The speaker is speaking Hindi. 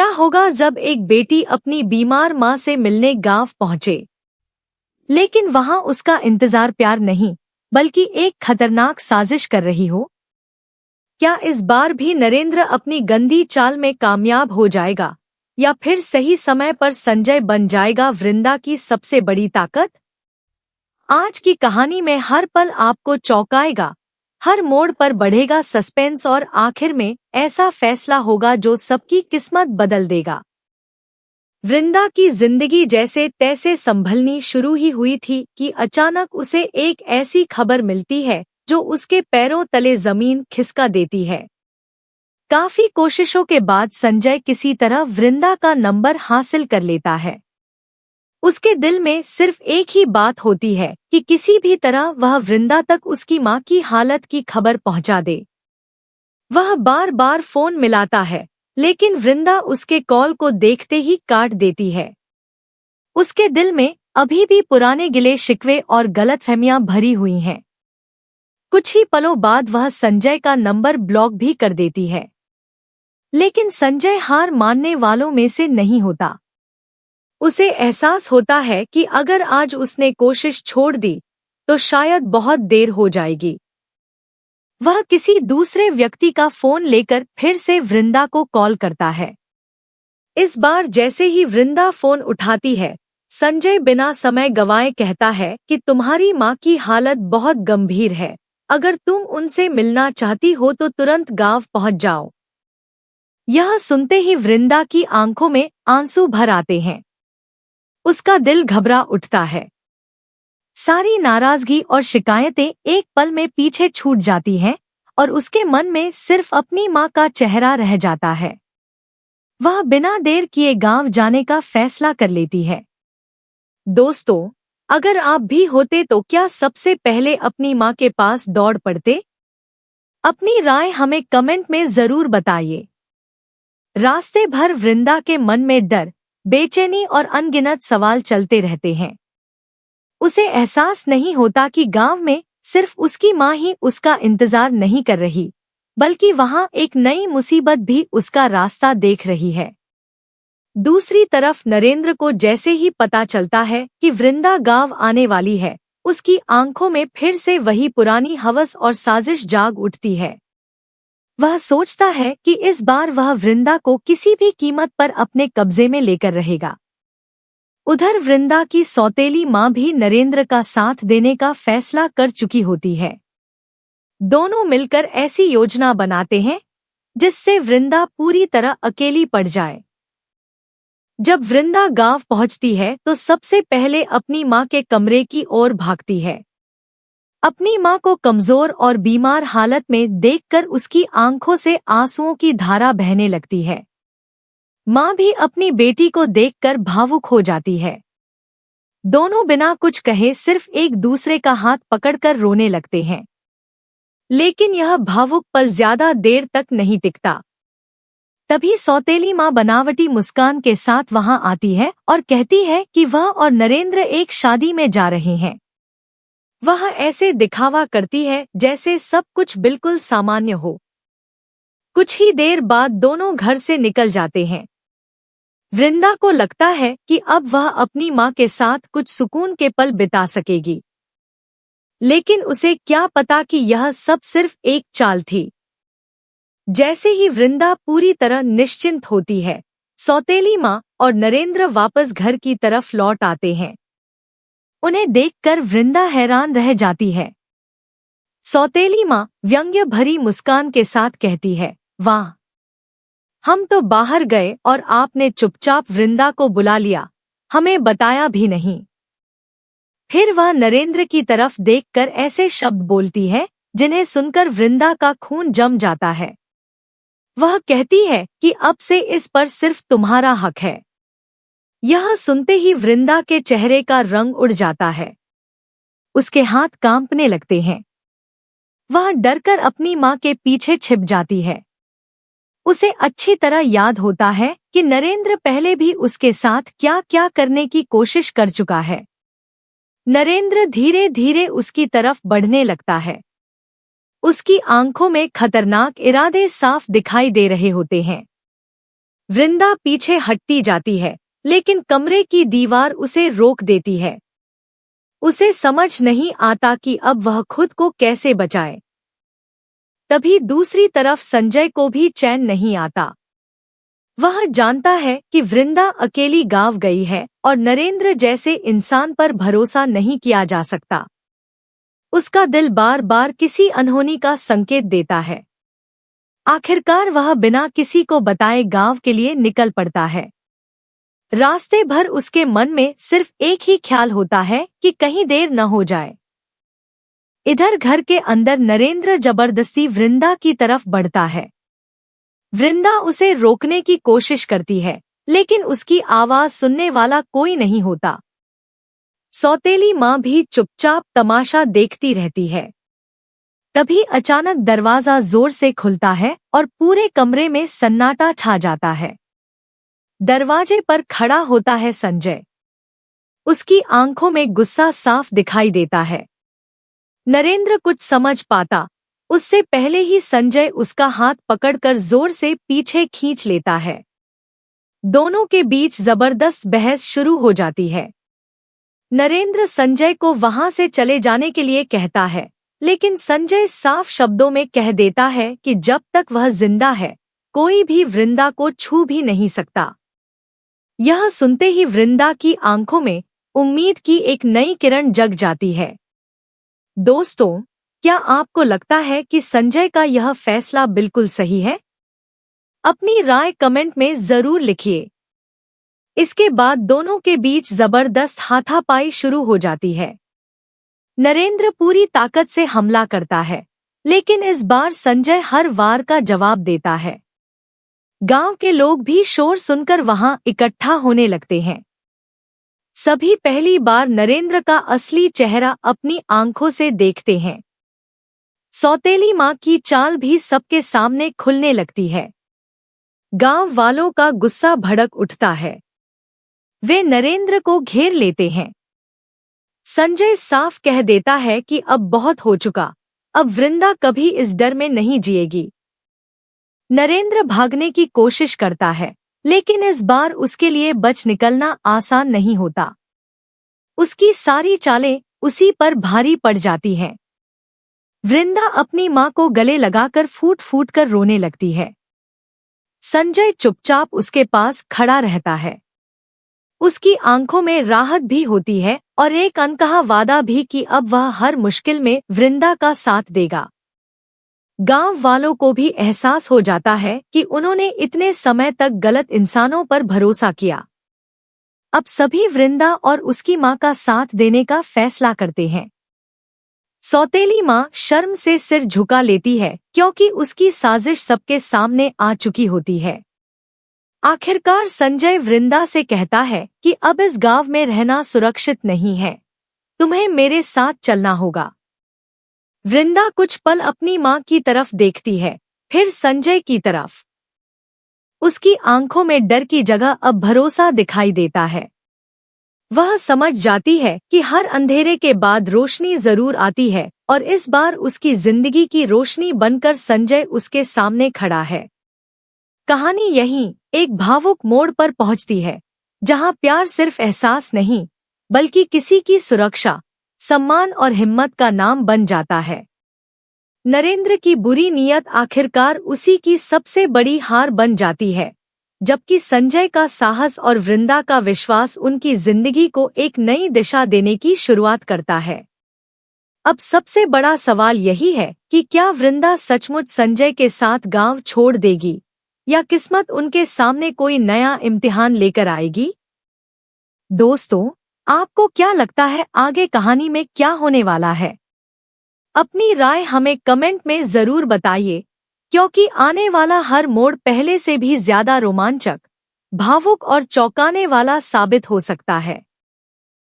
क्या होगा जब एक बेटी अपनी बीमार माँ से मिलने गांव पहुंचे, लेकिन वहां उसका इंतजार प्यार नहीं बल्कि एक खतरनाक साजिश कर रही हो? क्या इस बार भी नरेंद्र अपनी गंदी चाल में कामयाब हो जाएगा या फिर सही समय पर संजय बन जाएगा वृंदा की सबसे बड़ी ताकत? आज की कहानी में हर पल आपको चौंकाएगा, हर मोड़ पर बढ़ेगा सस्पेंस और आखिर में ऐसा फैसला होगा जो सबकी किस्मत बदल देगा। वृंदा की जिंदगी जैसे तैसे संभलनी शुरू ही हुई थी कि अचानक उसे एक ऐसी खबर मिलती है जो उसके पैरों तले जमीन खिसका देती है। काफी कोशिशों के बाद संजय किसी तरह वृंदा का नंबर हासिल कर लेता है। उसके दिल में सिर्फ एक ही बात होती है कि किसी भी तरह वह वृंदा तक उसकी माँ की हालत की खबर पहुंचा दे। वह बार बार फोन मिलाता है, लेकिन वृंदा उसके कॉल को देखते ही काट देती है। उसके दिल में अभी भी पुराने गिले शिकवे और गलतफहमियां भरी हुई हैं। कुछ ही पलों बाद वह संजय का नंबर ब्लॉक भी कर देती है, लेकिन संजय हार मानने वालों में से नहीं होता। उसे एहसास होता है कि अगर आज उसने कोशिश छोड़ दी तो शायद बहुत देर हो जाएगी। वह किसी दूसरे व्यक्ति का फोन लेकर फिर से वृंदा को कॉल करता है। इस बार जैसे ही वृंदा फोन उठाती है, संजय बिना समय गंवाए कहता है कि तुम्हारी माँ की हालत बहुत गंभीर है, अगर तुम उनसे मिलना चाहती हो तो तुरंत गांव पहुंच जाओ। यह सुनते ही वृंदा की आंखों में आंसू भर आते हैं। उसका दिल घबरा उठता है। सारी नाराजगी और शिकायतें एक पल में पीछे छूट जाती हैं और उसके मन में सिर्फ अपनी माँ का चेहरा रह जाता है। वह बिना देर किए गांव जाने का फैसला कर लेती है। दोस्तों, अगर आप भी होते तो क्या सबसे पहले अपनी माँ के पास दौड़ पड़ते? अपनी राय हमें कमेंट में जरूर बताइए। रास्ते भर वृंदा के मन में डर, बेचैनी और अनगिनत सवाल चलते रहते हैं। उसे एहसास नहीं होता कि गांव में सिर्फ उसकी माँ ही उसका इंतजार नहीं कर रही, बल्कि वहां एक नई मुसीबत भी उसका रास्ता देख रही है। दूसरी तरफ नरेंद्र को जैसे ही पता चलता है कि वृंदा गांव आने वाली है, उसकी आंखों में फिर से वही पुरानी हवस और साजिश जाग उठती है। वह सोचता है कि इस बार वह वृंदा को किसी भी कीमत पर अपने कब्जे में लेकर रहेगा। उधर वृंदा की सौतेली माँ भी नरेंद्र का साथ देने का फैसला कर चुकी होती है। दोनों मिलकर ऐसी योजना बनाते हैं जिससे वृंदा पूरी तरह अकेली पड़ जाए। जब वृंदा गांव पहुंचती है तो सबसे पहले अपनी माँ के कमरे की ओर भागती है। अपनी माँ को कमजोर और बीमार हालत में देखकर उसकी आंखों से आंसुओं की धारा बहने लगती है। माँ भी अपनी बेटी को देखकर भावुक हो जाती है। दोनों बिना कुछ कहे सिर्फ एक दूसरे का हाथ पकड़कर रोने लगते हैं। लेकिन यह भावुक पल ज्यादा देर तक नहीं टिकता। तभी सौतेली माँ बनावटी मुस्कान के साथ वहां आती है और कहती है कि वह और नरेंद्र एक शादी में जा रहे हैं। वह ऐसे दिखावा करती है जैसे सब कुछ बिल्कुल सामान्य हो। कुछ ही देर बाद दोनों घर से निकल जाते हैं। वृंदा को लगता है कि अब वह अपनी माँ के साथ कुछ सुकून के पल बिता सकेगी, लेकिन उसे क्या पता कि यह सब सिर्फ एक चाल थी। जैसे ही वृंदा पूरी तरह निश्चिंत होती है, सौतेली माँ और नरेंद्र वापस घर की तरफ लौट आते हैं। उन्हें देखकर वृंदा हैरान रह जाती है। सौतेली माँ व्यंग्य भरी मुस्कान के साथ कहती है, वाह, हम तो बाहर गए और आपने चुपचाप वृंदा को बुला लिया, हमें बताया भी नहीं। फिर वह नरेंद्र की तरफ देखकर ऐसे शब्द बोलती है जिन्हें सुनकर वृंदा का खून जम जाता है। वह कहती है कि अब से इस पर सिर्फ तुम्हारा हक है। यह सुनते ही वृंदा के चेहरे का रंग उड़ जाता है। उसके हाथ कांपने लगते हैं। वह डरकर अपनी माँ के पीछे छिप जाती है। उसे अच्छी तरह याद होता है कि नरेंद्र पहले भी उसके साथ क्या क्या करने की कोशिश कर चुका है। नरेंद्र धीरे धीरे उसकी तरफ बढ़ने लगता है। उसकी आंखों में खतरनाक इरादे साफ दिखाई दे रहे होते हैं। वृंदा पीछे हटती जाती है, लेकिन कमरे की दीवार उसे रोक देती है। उसे समझ नहीं आता कि अब वह खुद को कैसे बचाए। तभी दूसरी तरफ संजय को भी चैन नहीं आता। वह जानता है कि वृंदा अकेली गाँव गई है और नरेंद्र जैसे इंसान पर भरोसा नहीं किया जा सकता। उसका दिल बार बार किसी अनहोनी का संकेत देता है। आखिरकार वह बिना किसी को बताए गांव के लिए निकल पड़ता है। रास्ते भर उसके मन में सिर्फ एक ही ख्याल होता है कि कहीं देर न हो जाए। इधर घर के अंदर नरेंद्र जबरदस्ती वृंदा की तरफ बढ़ता है। वृंदा उसे रोकने की कोशिश करती है, लेकिन उसकी आवाज सुनने वाला कोई नहीं होता। सौतेली माँ भी चुपचाप तमाशा देखती रहती है। तभी अचानक दरवाजा जोर से खुलता है और पूरे कमरे में सन्नाटा छा जाता है। दरवाजे पर खड़ा होता है संजय। उसकी आंखों में गुस्सा साफ दिखाई देता है। नरेंद्र कुछ समझ पाता उससे पहले ही संजय उसका हाथ पकड़कर जोर से पीछे खींच लेता है। दोनों के बीच जबरदस्त बहस शुरू हो जाती है। नरेंद्र संजय को वहां से चले जाने के लिए कहता है, लेकिन संजय साफ शब्दों में कह देता है कि जब तक वह जिंदा है कोई भी वृंदा को छू भी नहीं सकता। यह सुनते ही वृंदा की आंखों में उम्मीद की एक नई किरण जग जाती है। दोस्तों, क्या आपको लगता है कि संजय का यह फैसला बिल्कुल सही है? अपनी राय कमेंट में जरूर लिखिए। इसके बाद दोनों के बीच जबरदस्त हाथापाई शुरू हो जाती है। नरेंद्र पूरी ताकत से हमला करता है, लेकिन इस बार संजय हर वार का जवाब देता है। गांव के लोग भी शोर सुनकर वहां इकट्ठा होने लगते हैं। सभी पहली बार नरेंद्र का असली चेहरा अपनी आंखों से देखते हैं। सौतेली माँ की चाल भी सबके सामने खुलने लगती है। गांव वालों का गुस्सा भड़क उठता है। वे नरेंद्र को घेर लेते हैं। संजय साफ कह देता है कि अब बहुत हो चुका, अब वृंदा कभी इस डर में नहीं जिएगी। नरेंद्र भागने की कोशिश करता है, लेकिन इस बार उसके लिए बच निकलना आसान नहीं होता। उसकी सारी चालें उसी पर भारी पड़ जाती हैं। वृंदा अपनी माँ को गले लगाकर फूट फूट कर रोने लगती है। संजय चुपचाप उसके पास खड़ा रहता है। उसकी आंखों में राहत भी होती है और एक अनकहा वादा भी कि अब वह हर मुश्किल में वृंदा का साथ देगा। गांव वालों को भी एहसास हो जाता है कि उन्होंने इतने समय तक गलत इंसानों पर भरोसा किया। अब सभी वृंदा और उसकी माँ का साथ देने का फैसला करते हैं। सौतेली माँ शर्म से सिर झुका लेती है, क्योंकि उसकी साजिश सबके सामने आ चुकी होती है। आखिरकार संजय वृंदा से कहता है कि अब इस गांव में रहना सुरक्षित नहीं है, तुम्हें मेरे साथ चलना होगा। वृंदा कुछ पल अपनी माँ की तरफ देखती है, फिर संजय की तरफ। उसकी आंखों में डर की जगह अब भरोसा दिखाई देता है। वह समझ जाती है कि हर अंधेरे के बाद रोशनी जरूर आती है, और इस बार उसकी जिंदगी की रोशनी बनकर संजय उसके सामने खड़ा है। कहानी यहीं एक भावुक मोड़ पर पहुंचती है, जहां प्यार सिर्फ एहसास नहीं, बल्कि किसी की सुरक्षा, सम्मान और हिम्मत का नाम बन जाता है। नरेंद्र की बुरी नीयत आखिरकार उसी की सबसे बड़ी हार बन जाती है, जबकि संजय का साहस और वृंदा का विश्वास उनकी जिंदगी को एक नई दिशा देने की शुरुआत करता है। अब सबसे बड़ा सवाल यही है कि क्या वृंदा सचमुच संजय के साथ गांव छोड़ देगी, या किस्मत उनके सामने कोई नया इम्तिहान लेकर आएगी? दोस्तों, आपको क्या लगता है आगे कहानी में क्या होने वाला है? अपनी राय हमें कमेंट में जरूर बताइए, क्योंकि आने वाला हर मोड़ पहले से भी ज्यादा रोमांचक, भावुक और चौंकाने वाला साबित हो सकता है।